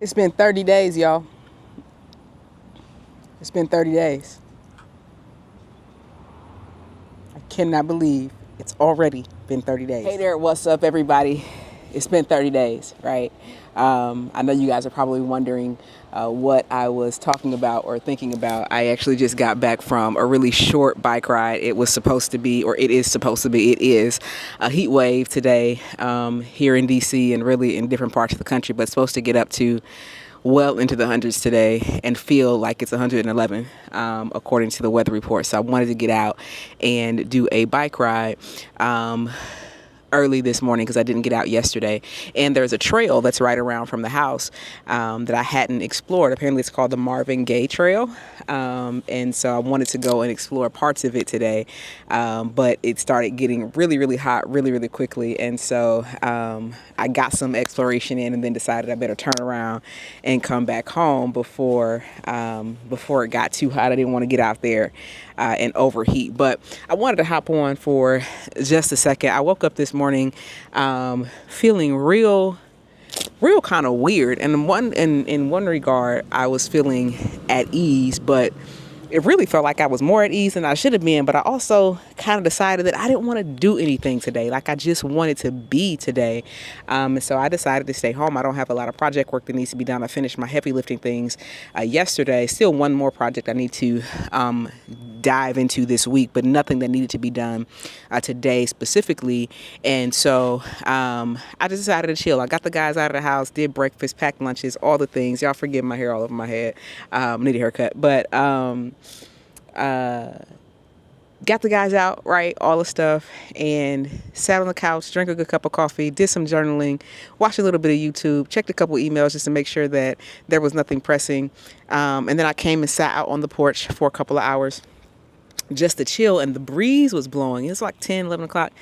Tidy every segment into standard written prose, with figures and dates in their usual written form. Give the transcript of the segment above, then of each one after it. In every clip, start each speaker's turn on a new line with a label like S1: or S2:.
S1: It's been 30 days, y'all. It's been 30 days. I cannot believe it's already been 30 days. Hey there, what's up, everybody? It's been 30 days, right? I know you guys are probably wondering what I was talking about or thinking about. I actually just got back from a really short bike ride. It was supposed to be, or it is supposed to be, it is a heat wave today here in DC and really in different parts of the country, but it's supposed to get up to well into the hundreds today and feel like it's 111 according to the weather report. So I wanted to get out and do a bike ride early this morning because I didn't get out yesterday. And there's a trail that's right around from the house that I hadn't explored. Apparently it's called the Marvin Gaye Trail. And so I wanted to go and explore parts of it today. But it started getting really, really hot really, really quickly. And so I got some exploration in and then decided I better turn around and come back home before it got too hot. I didn't want to get out there and overheat. But I wanted to hop on for just a second. I woke up this morning feeling real kind of weird. And in one regard, I was feeling at ease, but it really felt like I was more at ease than I should have been. But I also kind of decided that I didn't want to do anything today. Like I just wanted to be today. And so I decided to stay home. I don't have a lot of project work that needs to be done. I finished my heavy lifting things yesterday. Still one more project I need to dive into this week, but nothing that needed to be done today specifically. And so I just decided to chill. I got the guys out of the house, did breakfast, packed lunches, all the things. Y'all forgive my hair all over my head. Need a haircut, but got the guys out, right, all the stuff, and sat on the couch, drank a good cup of coffee, did some journaling, watched a little bit of YouTube, checked a couple emails just to make sure that there was nothing pressing, and then I came and sat out on the porch for a couple of hours just to chill, and the breeze was blowing. It was like 10, 11 o'clock.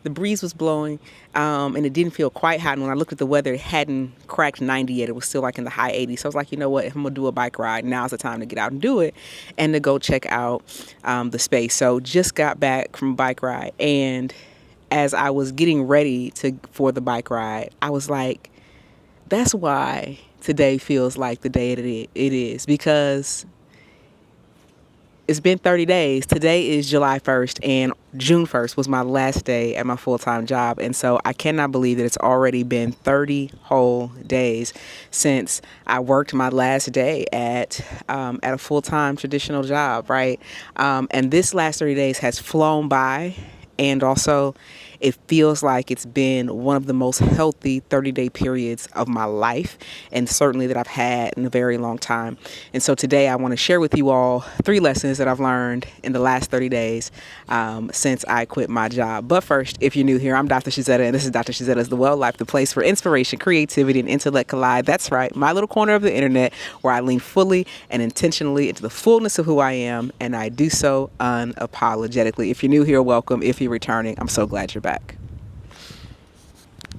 S1: The breeze was blowing, and it didn't feel quite hot. And when I looked at the weather, it hadn't cracked 90 yet. It was still like in the high 80s. So I was like, you know what? If I'm going to do a bike ride, now's the time to get out and do it and to go check out the space. So just got back from a bike ride. And as I was getting ready for the bike ride, I was like, that's why today feels like the day it is, because it's been 30 days. Today is July 1st, and June 1st was my last day at my full-time job. And so I cannot believe that it's already been 30 whole days since I worked my last day at a full-time traditional job, right? And this last 30 days has flown by. And also, it feels like it's been one of the most healthy 30-day periods of my life, and certainly that I've had in a very long time. And so today I want to share with you all 3 lessons that I've learned in the last 30 days since I quit my job. But first, if you're new here, I'm Dr. Shizetta, and this is Dr. Shizetta's The Well Life, the place where inspiration, creativity, and intellect collide. That's right, my little corner of the internet where I lean fully and intentionally into the fullness of who I am, and I do so unapologetically. If you're new here, welcome. If you're returning, I'm so glad you're back.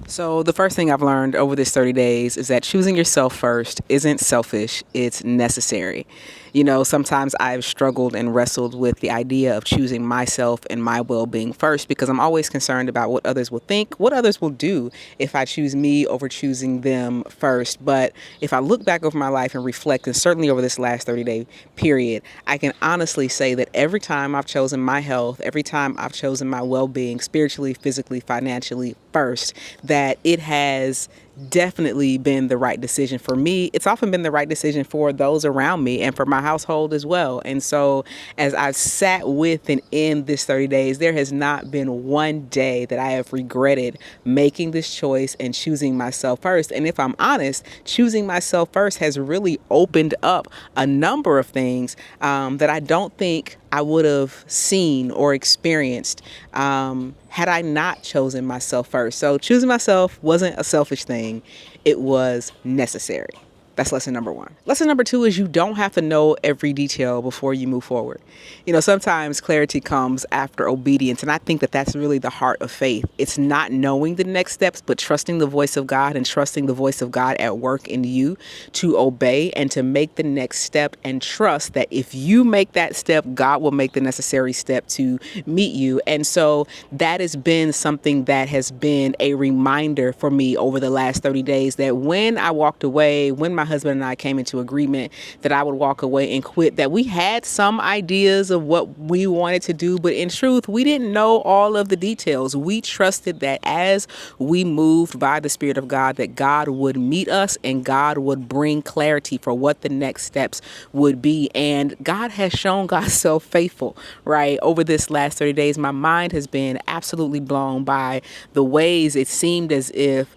S1: So the first thing I've learned over this 30 days is that choosing yourself first isn't selfish, it's necessary. You know, sometimes I've struggled and wrestled with the idea of choosing myself and my well-being first because I'm always concerned about what others will think, what others will do if I choose me over choosing them first. But if I look back over my life and reflect, and certainly over this last 30-day period, I can honestly say that every time I've chosen my health, every time I've chosen my well-being spiritually, physically, financially first, that it has definitely been the right decision for me. It's often been the right decision for those around me and for my household as well. And so as I've sat with and in this 30 days, there has not been one day that I have regretted making this choice and choosing myself first. And if I'm honest, choosing myself first has really opened up a number of things that I don't think I would have seen or experienced had I not chosen myself first. So choosing myself wasn't a selfish thing. It was necessary. That's lesson number 1. Lesson number 2 is you don't have to know every detail before you move forward. You know, sometimes clarity comes after obedience, and I think that that's really the heart of faith. It's not knowing the next steps, but trusting the voice of God and trusting the voice of God at work in you to obey and to make the next step, and trust that if you make that step, God will make the necessary step to meet you. And so that has been something that has been a reminder for me over the last 30 days that when I walked away, when my my husband and I came into agreement that I would walk away and quit, that we had some ideas of what we wanted to do, but in truth, we didn't know all of the details. We trusted that as we moved by the Spirit of God, that God would meet us and God would bring clarity for what the next steps would be. And God has shown God's self faithful, right? Over this last 30 days, my mind has been absolutely blown by the ways it seemed as if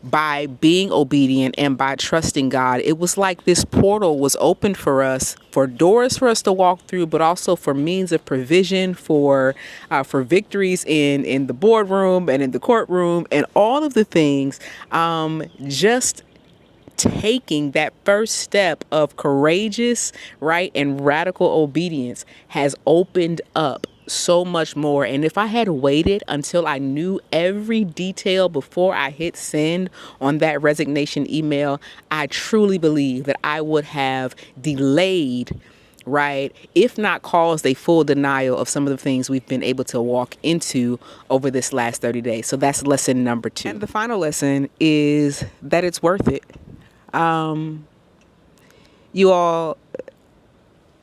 S1: by being obedient and by trusting God, it was like this portal was opened for us, for doors for us to walk through, but also for means of provision, for victories in the boardroom and in the courtroom and all of the things. Just taking that first step of courageous, right, and radical obedience has opened up so much more. And if I had waited until I knew every detail before I hit send on that resignation email, I truly believe that I would have delayed, right, if not caused a full denial of some of the things we've been able to walk into over this last 30 days. So that's lesson number 2. And the final lesson is that it's worth it. You all,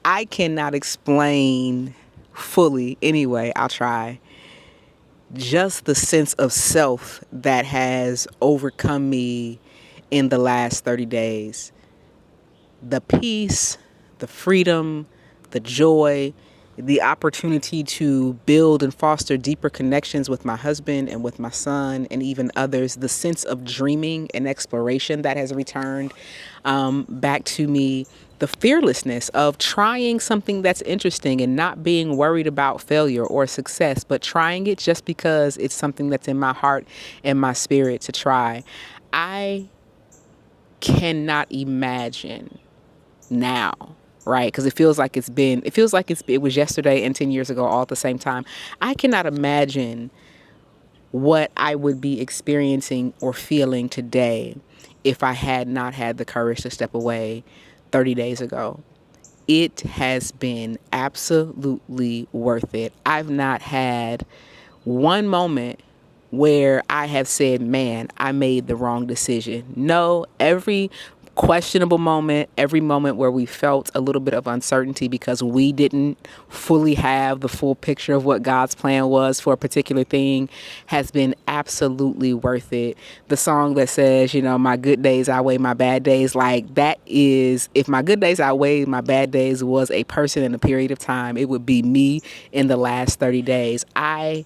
S1: I cannot explain fully, anyway, I'll try, just the sense of self that has overcome me in the last 30 days. The peace, the freedom, the joy, the opportunity to build and foster deeper connections with my husband and with my son and even others, the sense of dreaming and exploration that has returned back to me, the fearlessness of trying something that's interesting and not being worried about failure or success, but trying it just because it's something that's in my heart and my spirit to try. I cannot imagine now, right? Because it feels like it was yesterday and 10 years ago all at the same time. I cannot imagine what I would be experiencing or feeling today if I had not had the courage to step away 30 days ago. It has been absolutely worth it. I've not had one moment where I have said, man, I made the wrong decision. No, every questionable moment, every moment where we felt a little bit of uncertainty because we didn't fully have the full picture of what God's plan was for a particular thing, has been absolutely worth it. The song that says, my good days outweigh my bad days, like that is, if my good days outweigh my bad days was a person in a period of time, it would be me in the last 30 days. I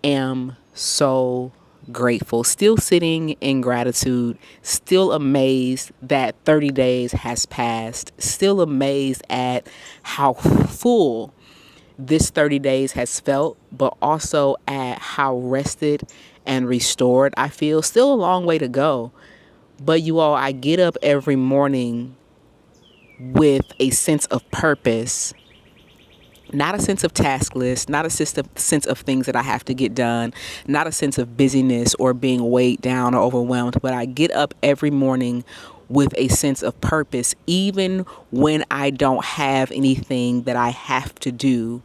S1: am so grateful, still sitting in gratitude, still amazed that 30 days has passed, still amazed at how full this 30 days has felt, but also at how rested and restored I feel. Still a long way to go, but you all, I get up every morning with a sense of purpose. Not a sense of task list, not a sense of things that I have to get done, not a sense of busyness or being weighed down or overwhelmed, but I get up every morning with a sense of purpose, even when I don't have anything that I have to do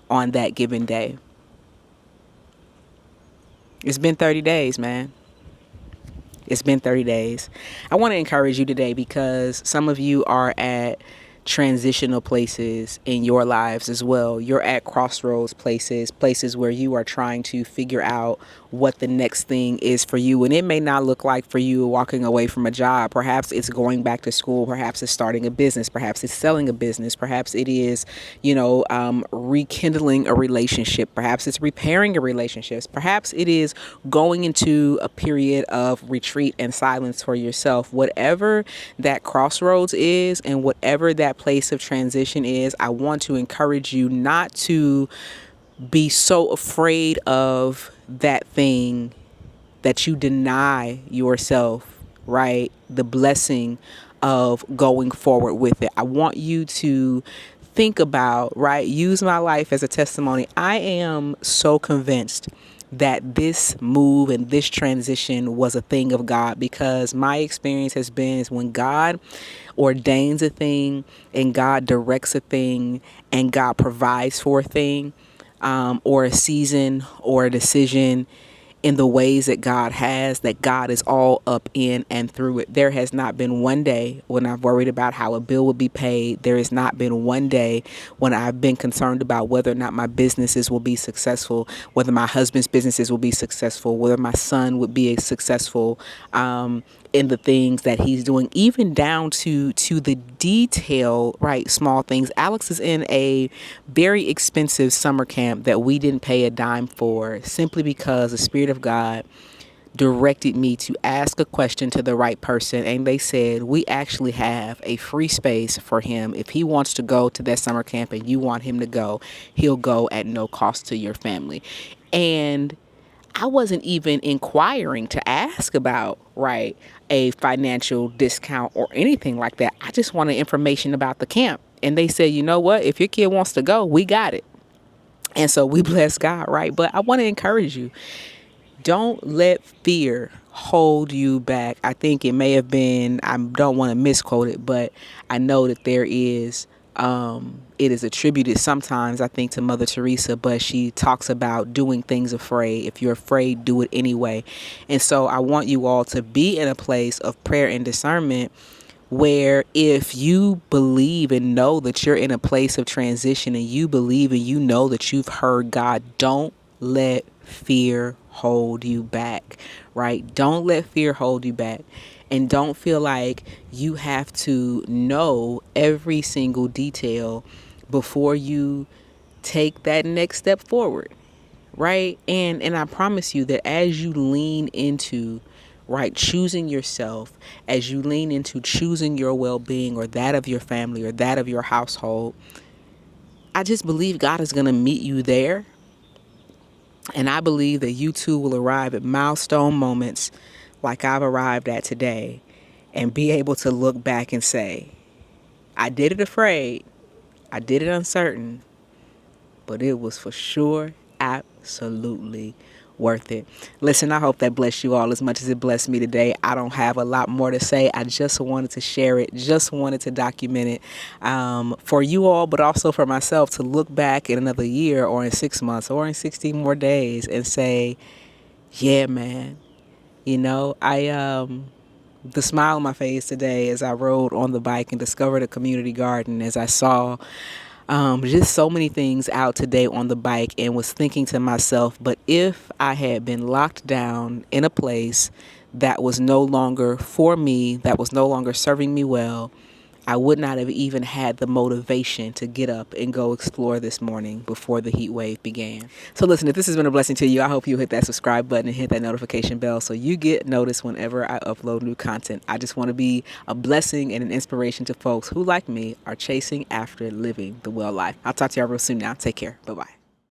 S1: on that given day. It's been 30 days, man. It's been 30 days. I want to encourage you today because some of you are at transitional places in your lives as well. You're at crossroads places where you are trying to figure out what the next thing is for you. And it may not look like for you walking away from a job. Perhaps it's going back to school. Perhaps it's starting a business. Perhaps it's selling a business. Perhaps it is, rekindling a relationship. Perhaps it's repairing a relationship. Perhaps it is going into a period of retreat and silence for yourself. Whatever that crossroads is and whatever that place of transition is, I want to encourage you not to be so afraid of that thing that you deny yourself, right, the blessing of going forward with it. I want you to think about, right, use my life as a testimony. I am so convinced that this move and this transition was a thing of God, because my experience has been is when God ordains a thing and God directs a thing and God provides for a thing, or a season or a decision, in the ways that God has, that God is all up in and through it. There has not been one day when I've worried about how a bill would be paid. There has not been one day when I've been concerned about whether or not my businesses will be successful, whether my husband's businesses will be successful, whether my son would be successful in the things that he's doing, even down to the detail, right? Small things. Alex is in a very expensive summer camp that we didn't pay a dime for, simply because the Spirit of God directed me to ask a question to the right person, and they said, we actually have a free space for him. If he wants to go to that summer camp and you want him to go, he'll go at no cost to your family. And I wasn't even inquiring to ask about, right, a financial discount or anything like that. I just wanted information about the camp. And they said, you know what? If your kid wants to go, we got it. And so we bless God, right? But I want to encourage you. Don't let fear hold you back. I think it may have been, I don't want to misquote it, but I know that there is, it is attributed sometimes, I think, to Mother Teresa, but she talks about doing things afraid. If you're afraid, do it anyway. And so I want you all to be in a place of prayer and discernment where, if you believe and know that you're in a place of transition, and you believe and you know that you've heard God, don't let fear hold you back, right? Don't let fear hold you back. And don't feel like you have to know every single detail before you take that next step forward, right? And I promise you that as you lean into, right, choosing yourself, as you lean into choosing your well-being, or that of your family, or that of your household, I just believe God is going to meet you there. And I believe that you too will arrive at milestone moments like I've arrived at today, and be able to look back and say, I did it afraid, I did it uncertain, but it was for sure absolutely worth it. Listen, I hope that blessed you all as much as it blessed me today. I don't have a lot more to say. I just wanted to share it, just wanted to document it for you all, but also for myself, to look back in another year, or in 6 months, or in 60 more days, and say, yeah, man, you know, the smile on my face today as I rode on the bike and discovered a community garden, as I saw just so many things out today on the bike, and was thinking to myself, but if I had been locked down in a place that was no longer for me, that was no longer serving me well, I would not have even had the motivation to get up and go explore this morning before the heat wave began. So listen, if this has been a blessing to you, I hope you hit that subscribe button and hit that notification bell so you get noticed whenever I upload new content. I just want to be a blessing and an inspiration to folks who, like me, are chasing after living the well life. I'll talk to y'all real soon now. Take care. Bye-bye.